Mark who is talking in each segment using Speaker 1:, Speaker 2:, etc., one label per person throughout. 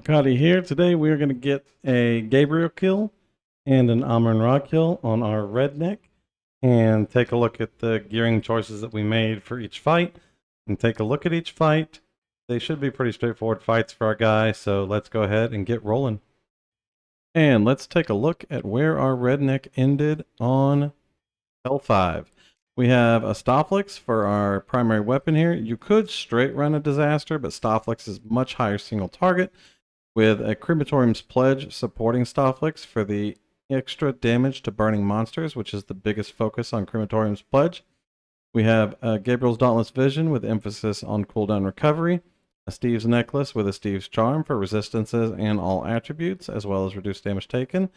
Speaker 1: Makati here. Today we are going to get a Gabriel kill and an Amun-Ra kill on our Redneck and take a look at the gearing choices that we made for each fight and take a look at each fight. They should be pretty straightforward fights for our guy, so let's go ahead and get rolling. And let's take a look at where our Redneck ended on L5. We have a stofflix for our primary weapon here. You could straight run a disaster, but stofflix is much higher single target, with a crematorium's pledge supporting stofflix for the extra damage to burning monsters, which is the biggest focus on crematorium's pledge. We have Gabriel's dauntless vision with emphasis on cooldown recovery, a Steve's necklace with a Steve's charm for resistances and all attributes, as well as reduced damage taken.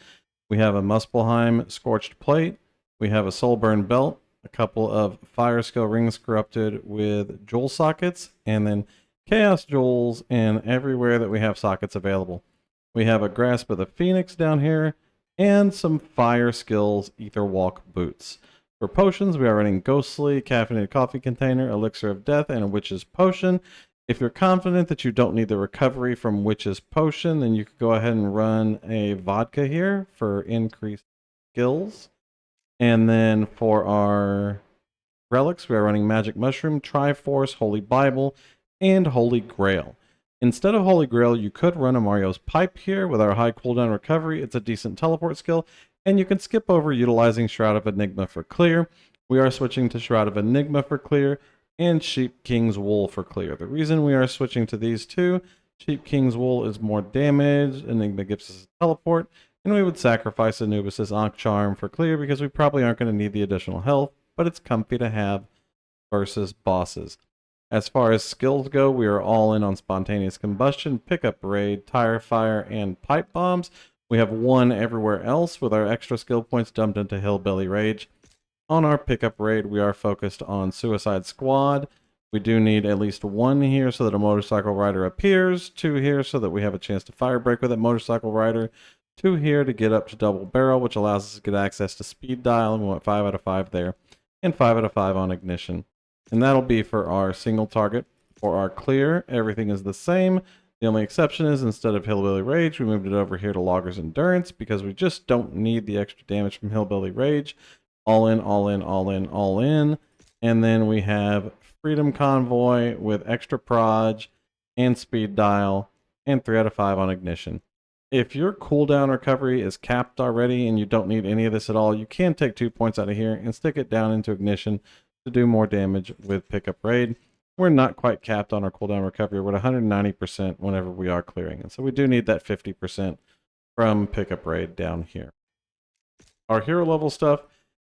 Speaker 1: We have a muspelheim scorched plate. We have a soulburn belt, a couple of fire skill rings corrupted with jewel sockets, and then chaos jewels in everywhere that we have sockets available. We have a grasp of the phoenix down here and some fire skills etherwalk boots. For potions, we are running ghostly, caffeinated coffee container, elixir of death, and a witch's potion. If you're confident that you don't need the recovery from witch's potion, then you could go ahead and run a vodka here for increased skills. And then for our relics, we are running magic mushroom, triforce, holy bible, and holy grail. Instead of holy grail, you could run a Mario's pipe here with our high cooldown recovery. It's a decent teleport skill, and you can skip over utilizing shroud of enigma for clear. We are switching to shroud of enigma for clear and sheep king's wool for clear. The reason we are switching to these two, sheep king's wool is more damage, enigma gives us a teleport, and we would sacrifice Anubis's Ankh charm for clear because we probably aren't going to need the additional health, but it's comfy to have versus bosses. As far as skills go, we are all in on spontaneous combustion, pickup raid, tire fire, and pipe bombs. We have one everywhere else with our extra skill points dumped into hillbilly rage. On our pickup raid, we are focused on suicide squad. We do need at least one here so that a motorcycle rider appears, two here so that we have a chance to fire break with that motorcycle rider, two here to get up to double barrel, which allows us to get access to speed dial, and we want 5 out of 5 there, and 5 out of 5 on ignition. And that'll be for our single target. For our clear, everything is the same. The only exception is instead of Hillbilly Rage, we moved it over here to Logger's Endurance because we just don't need the extra damage from Hillbilly Rage. All in, all in, all in, all in. And then we have Freedom Convoy with extra proj and speed dial and 3 out of 5 on ignition. If your cooldown recovery is capped already and you don't need any of this at all, you can take 2 points out of here and stick it down into ignition to do more damage with pickup raid. We're not quite capped on our cooldown recovery. We're at 190% whenever we are clearing. And so we do need that 50% from pickup raid down here. Our hero level stuff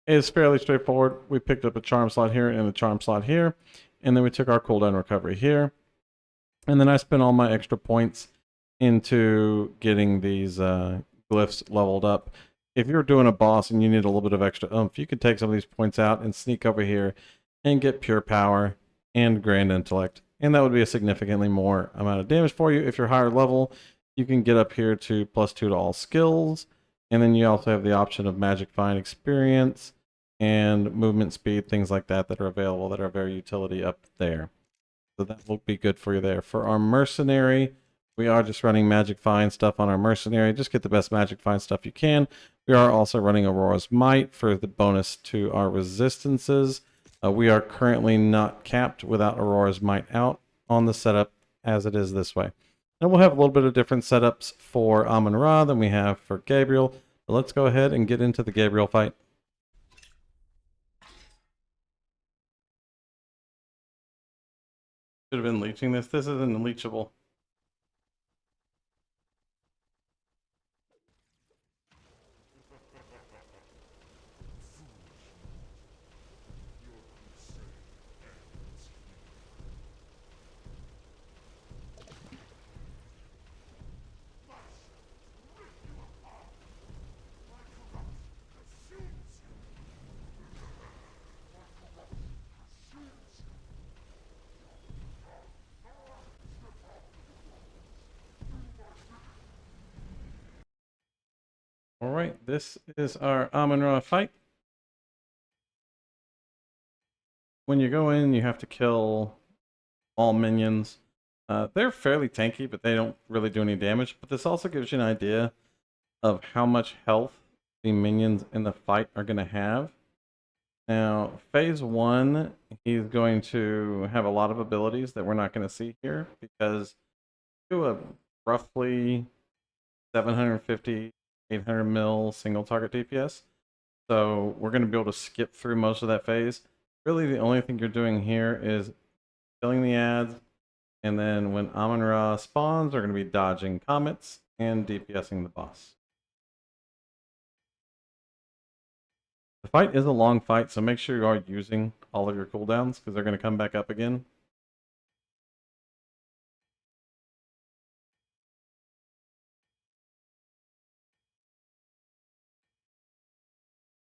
Speaker 1: is fairly straightforward. We picked up a charm slot here and a charm slot here. And then we took our cooldown recovery here. And then I spent all my extra points into getting these glyphs leveled up. If you're doing a boss and you need a little bit of extra oomph, you could take some of these points out and sneak over here and get pure power and grand intellect. And that would be a significantly more amount of damage for you. If you're higher level, you can get up here to +2 to all skills. And then you also have the option of magic find experience and movement speed, things like that that are available that are very utility up there. So that will be good for you there. For our mercenary, we are just running magic find stuff on our mercenary. Just get the best magic find stuff you can. We are also running Aurora's Might for the bonus to our resistances. We are currently not capped without Aurora's Might out on the setup as it is this way. And we'll have a little bit of different setups for Amun-Ra than we have for Gabriel. But let's go ahead and get into the Gabriel fight. Should have been leeching this. This isn't leechable. All right, this is our Amun-Ra fight. When you go in, you have to kill all minions. They're fairly tanky, but they don't really do any damage. But this also gives you an idea of how much health the minions in the fight are going to have. Now, phase 1, he's going to have a lot of abilities that we're not going to see here because do a roughly 750, 800 mil single target DPS. So we're going to be able to skip through most of that phase. Really, the only thing you're doing here is killing the ads, and then when Amun-Ra spawns, we're going to be dodging comets and DPSing the boss. The fight is a long fight, so make sure you are using all of your cooldowns because they're going to come back up again.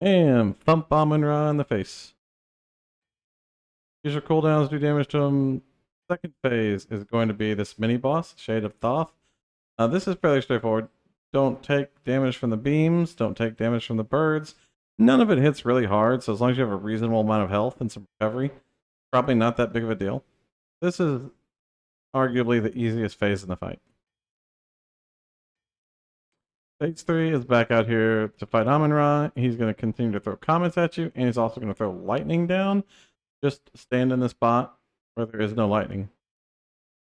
Speaker 1: And thump Amun-Ra in the face. Use your cooldowns, do damage to him. Second phase is going to be this mini boss, Shade of Thoth. This is fairly straightforward. Don't take damage from the beams, don't take damage from the birds. None of it hits really hard, so as long as you have a reasonable amount of health and some recovery, probably not that big of a deal. This is arguably the easiest phase in the fight. Phase 3 is back out here to fight Amun-Ra. He's going to continue to throw comets at you, and he's also going to throw lightning down. Just stand in the spot where there is no lightning.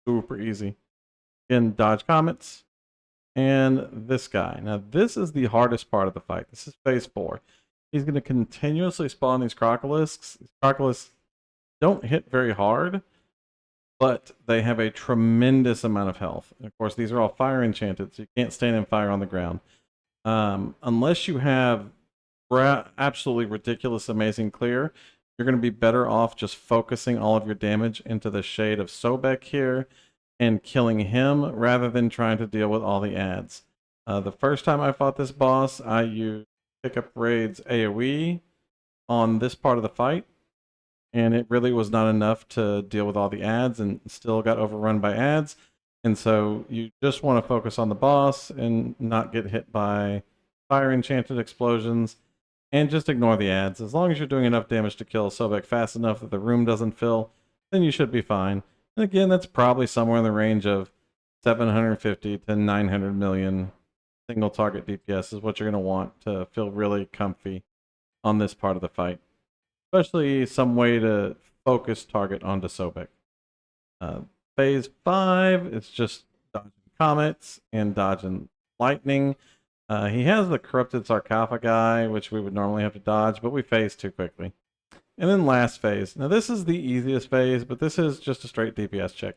Speaker 1: Super easy. Again, dodge comets. And this guy. Now, this is the hardest part of the fight. This is phase 4. He's going to continuously spawn these crocolisks. These crocolisks don't hit very hard, but they have a tremendous amount of health. And of course, these are all fire enchanted, so you can't stand in fire on the ground. Unless you have absolutely ridiculous, amazing clear, you're going to be better off just focusing all of your damage into the Shade of Sobek here and killing him rather than trying to deal with all the ads. The first time I fought this boss, I used Pick Up Raid's AoE on this part of the fight, and it really was not enough to deal with all the ads and still got overrun by ads. And so you just want to focus on the boss and not get hit by fire enchanted explosions and just ignore the ads. As long as you're doing enough damage to kill Sobek fast enough that the room doesn't fill, then you should be fine. And again, that's probably somewhere in the range of 750 to 900 million single target DPS is what you're going to want to feel really comfy on this part of the fight. Especially some way to focus target onto Sobek. Phase 5 is just dodging comets and dodging lightning. He has the corrupted sarcophagi, which we would normally have to dodge, but we phase too quickly. And then last phase. Now this is the easiest phase, but this is just a straight DPS check.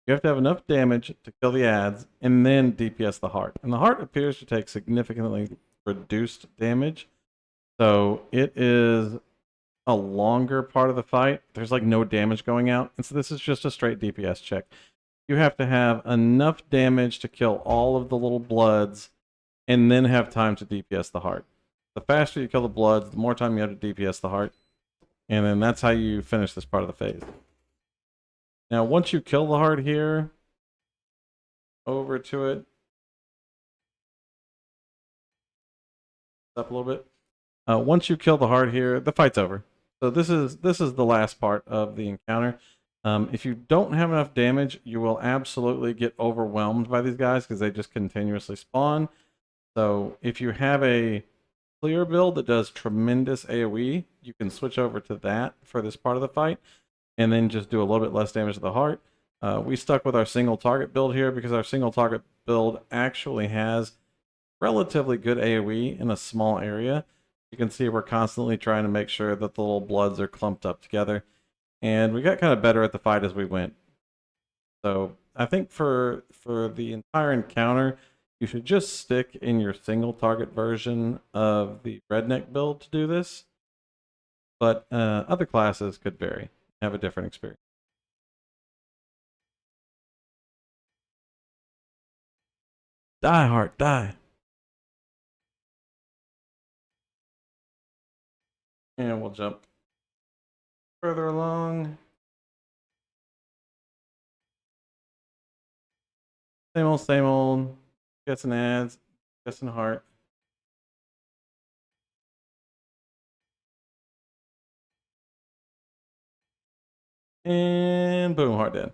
Speaker 1: You have to have enough damage to kill the ads and then DPS the heart. And the heart appears to take significantly reduced damage. So it is a longer part of the fight. There's like no damage going out. And so this is just a straight DPS check. You have to have enough damage to kill all of the little bloods and then have time to DPS the heart. The faster you kill the bloods, the more time you have to DPS the heart. And then that's how you finish this part of the phase. Now, once you kill the heart here, over to it. Up a little bit. Once you kill the heart here, the fight's over. So this is the last part of the encounter. If you don't have enough damage, you will absolutely get overwhelmed by these guys because they just continuously spawn. So if you have a clear build that does tremendous AoE, you can switch over to that for this part of the fight and then just do a little bit less damage to the heart. We stuck with our single target build here because our single target build actually has relatively good AoE in a small area. You can see we're constantly trying to make sure that the little bloods are clumped up together. And we got kind of better at the fight as we went. So I think for the entire encounter, you should just stick in your single target version of the Redneck build to do this. But other classes could vary, have a different experience. Die, heart, die. And we'll jump further along. Same old, same old. Get some ads, get some heart. And boom, heart dead.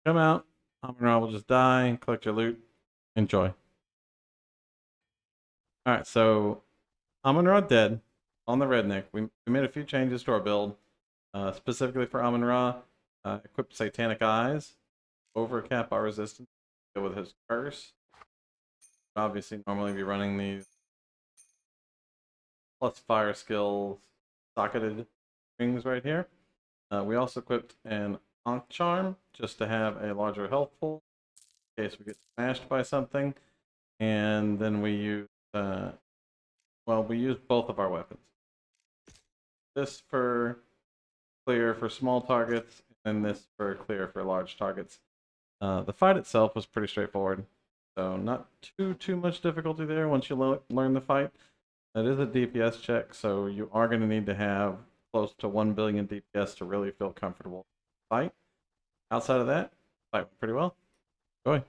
Speaker 1: Come out. Amun-Ra will just die. Collect your loot. Enjoy. Alright, so Amun-Ra dead on the Redneck. We made a few changes to our build. Specifically for Amun-Ra. Equipped Satanic Eyes. Overcap our resistance. Go with his curse. Obviously, normally be running these plus fire skills socketed rings right here. We also equipped an Ankh Charm just to have a larger health pool in case we get smashed by something. And then we use, we use both of our weapons. This for clear for small targets, and this for clear for large targets. The fight itself was pretty straightforward, so not too much difficulty there once you learn the fight. It is a DPS check, so you are going to need to have close to 1 billion DPS to really feel comfortable fight. Outside of that, fight went pretty well. Go ahead.